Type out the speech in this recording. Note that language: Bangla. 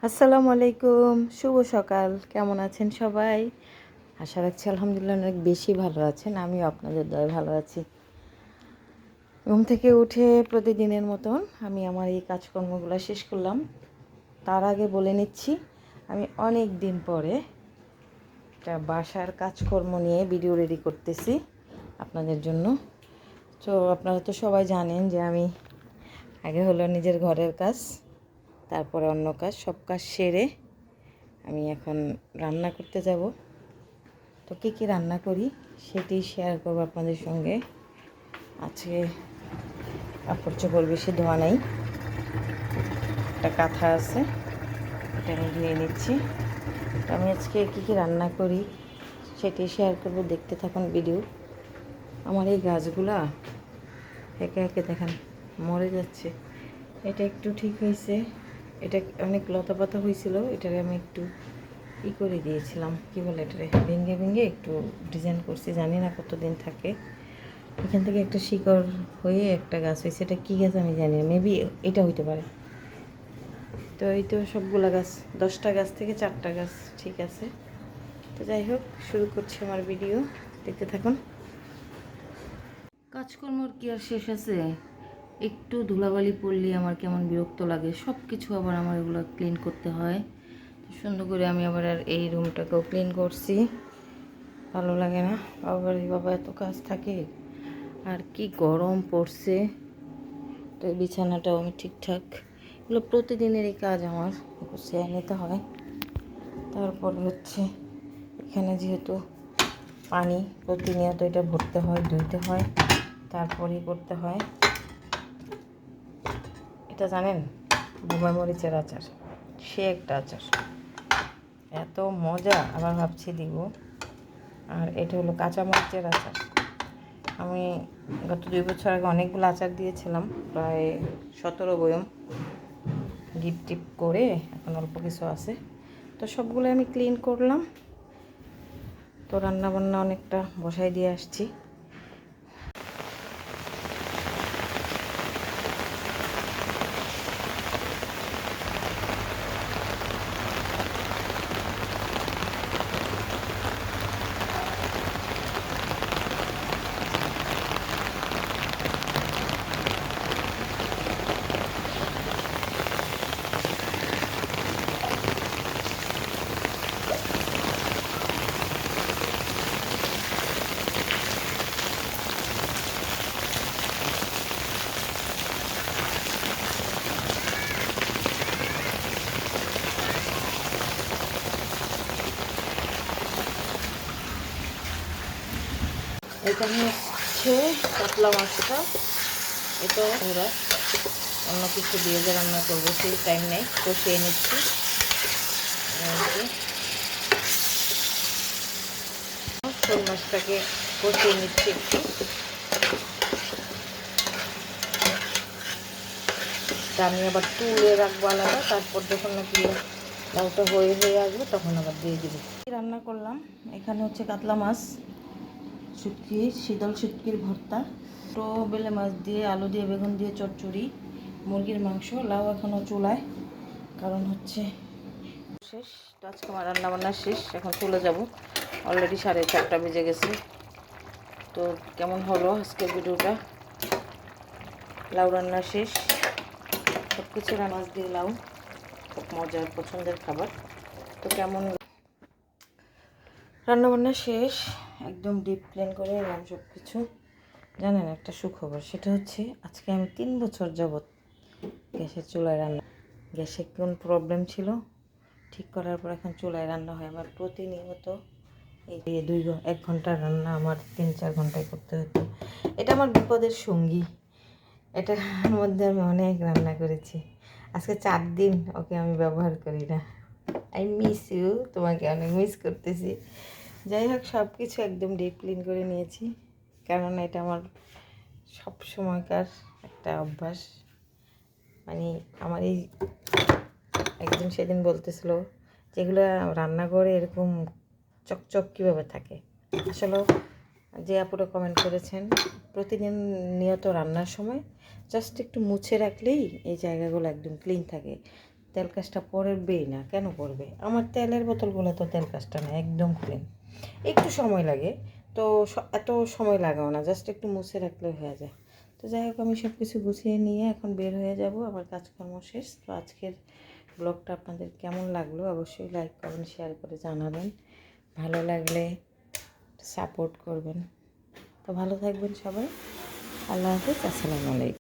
আসসালামু আলাইকুম, শুভ সকাল। কেমন আছেন সবাই? আশা রাখছি আলহামদুলিল্লাহ অনেক বেশি ভালো আছেন। আমিও আপনাদের দয়ায় ভালো আছি। ঘুম থেকে উঠে প্রতিদিনের মতন আমি আমার এই কাজকর্মগুলো শেষ করলাম। তার আগে বলে নিচ্ছি, আমি অনেক দিন পরে একটা বাসার কাজকর্ম নিয়ে ভিডিও রেডি করতেছি আপনাদের জন্য। তো আপনারা তো সবাই জানেন যে আমি আগে হলো নিজের ঘরের কাজ, তারপরে অন্য কাজ, সব কাজ সেরে আমি এখন রান্না করতে যাব। তো কী কী রান্না করি সেটি শেয়ার করবো আপনাদের সঙ্গে। আজকে কাপড় চোপড় বেশি ধোয়া নেই, একটা কাঁথা আছে, এটা আমি ধুয়ে নিচ্ছি। তো আমি আজকে কী কী রান্না করি সেটি শেয়ার করবো, দেখতে থাকুন ভিডিও। আমার এই গাছগুলা একে একে দেখেন মরে যাচ্ছে। এটা একটু ঠিক হয়েছে, এটা অনেক লতা পাতা হয়েছিল, এটারে আমি একটু করে দিয়েছিলাম, কি বলে এটারে ভেঙে ভেঙে একটু ডিজাইন করছি, জানি না কতদিন থাকে। এখান থেকে একটা শিকড় হয়ে একটা গাছ হয়েছে, এটা কী গাছ আমি জানি না, মেবি এটা হইতে পারে। তো এই তো সবগুলা গাছ, 10টা গাছ থেকে 4টা গাছ ঠিক আছে। তো যাই হোক, শুরু করছি আমার ভিডিও, দেখতে থাকুন। কাজকর্মর কি আর শেষ আছে? একটু ধুলাবালি পড়লে আমার কেমন বিরক্ত লাগে। সব কিছু আবার আমার এগুলো ক্লিন করতে হয়। সুন্দর করে আমি আবার আর এই রুমটাকেও ক্লিন করছি, ভালো লাগে না। বাবা এত কাজ থাকে, আর কি গরম পড়ছে। তো এই বিছানাটাও আমি ঠিকঠাক, এগুলো প্রতিদিনেরই কাজ আমার, গুছিয়ে নিতে হয়। তারপরে হচ্ছে এখানে যেহেতু পানি প্রতিনিয়ত এটা ভরতে হয়, ধুইতে হয়, তারপরেই করতে হয়। এটা জানেন, বোমা মরিচের আচার, সে একটা আচার, এত মজা, আবার ভাবছি দিব। আর এটা হলো কাঁচা মরিচের আচার। আমি গত 2 বছর আগে অনেকগুলো আচার দিয়েছিলাম, প্রায় 17 বয়ম, ডিপ টিপ করে এখন অল্প কিছু আছে। তো সবগুলো আমি ক্লিন করলাম। তো রান্নাবান্না অনেকটা বসাই দিয়ে আসছি। এখানে হচ্ছে কাতলা মাছটা, এটা ওরা অন্য কিছু দিয়ে যে রান্না করবো সেই টাইম নেই, কষিয়ে নিচ্ছি। শোল মাছটাকে কষিয়ে নিচ্ছি একটু। তা আমি আবার তুলে রাখবো আলাদা, তারপর যখন নাকি লাউটা হয়ে আসবে তখন আবার দিয়ে দিব। রান্না করলাম এখানে হচ্ছে কাতলা মাছ, শুটকি, শীতল শুটকির ভর্তা, তো বেলে মাছ দিয়ে, আলু দিয়ে, বেগুন দিয়ে চচ্চড়ি, মুরগির মাংস, লাউ এখনও চুলায়, কারণ হচ্ছে শেষ। তো আজকে আমার রান্নাবান্না শেষ, এখন চলে যাব। অলরেডি 4:30 বেজে গেছে। তো কেমন হলো আজকের ভিডিওটা? লাউ রান্না শেষ, সব কিছু মাছ দিয়ে লাউ খুব মজার পছন্দের খাবার। তো কেমন রান্নাবান্না শেষ, একদম ডিপ ক্লিন করে এলাম সব কিছু। জানেন একটা সুখবর, সেটা হচ্ছে আজকে আমি 3 বছর যাবৎ গ্যাসের চুলায় রান্না, গ্যাসে কোন প্রবলেম ছিল ঠিক করার পর এখন চুলায় রান্না হয় আমার প্রতিনিয়ত। এই 1 ঘন্টার রান্না আমার 3-4 ঘন্টায় করতে হতো। এটা আমার বিপদের সঙ্গী, এটার মধ্যে আমি অনেক রান্না করেছি। আজকে 4 দিন ওকে আমি ব্যবহার করি না। আই মিস ইউ, তোমাকে অনেক মিস করতেছি। যাই হোক, সব কিছু একদম ডিপ ক্লিন করে নিয়েছি, কারণ এটা আমার সব সময়কার একটা অভ্যাস। মানে আমার এই একদিন সেদিন বলতেছিল যেগুলো রান্নাঘরে এরকম চকচক কীভাবে থাকে। আসলে যে আপুরা কমেন্ট করেছেন, প্রতিদিন নিয়ত রান্নার সময় জাস্ট একটু মুছে রাখলেই এই জায়গাগুলো একদম ক্লিন থাকে। তেল কাজটা পড়বেই না, কেন পড়বে? আমার তেলের বোতলগুলো তো তেল কাজটা না, একদম ক্লিন। একটু সময় লাগে, তো এত সময় লাগাও না, জাস্ট একটু মুছে রাখলে হয়ে যায়। তো যাই হোক, আমি সব কিছু গুছিয়ে নিয়ে এখন বের হয়ে যাব, আমার কাজকর্ম শেষ। তো আজকের ব্লগটা আপনাদের কেমন লাগলো অবশ্যই লাইক কমেন্ট শেয়ার করে জানাবেন, ভালো লাগলে সাপোর্ট করবেন। তো ভালো থাকবেন সবাই, আল্লাহ হাফিজ, আসসালামু আলাইকুম।